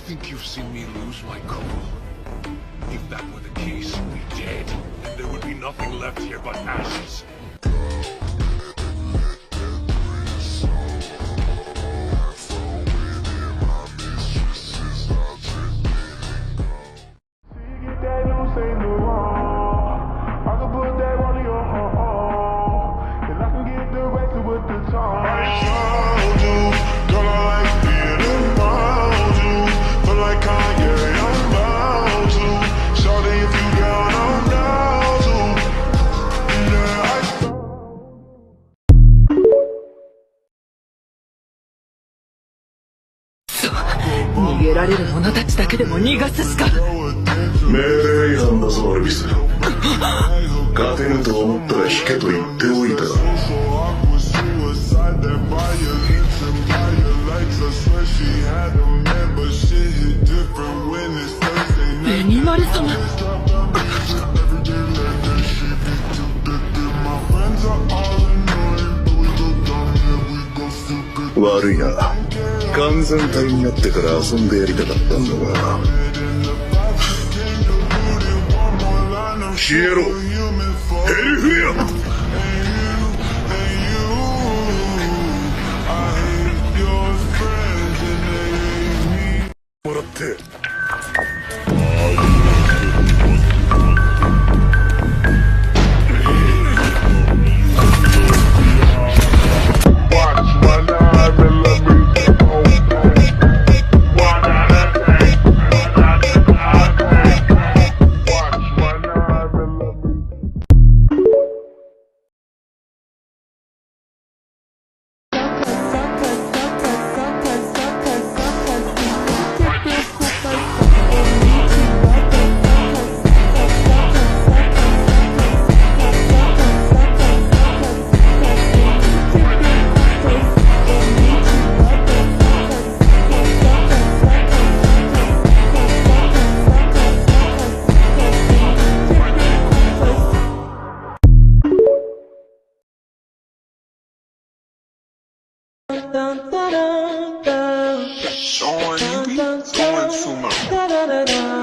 think you've seen me lose my cool? If that were the case, you'd be dead, and there would be nothing left here but ashes.逃げられる者たちだけでも逃がすしか。命令違反だぞアルビス。勝てぬと思ったら引けと言っておいた。ベニマル様。悪いな。完全体になってから遊んでやりたかったんだが。消えろヘルフィア。もらって。Showing you be doing too much.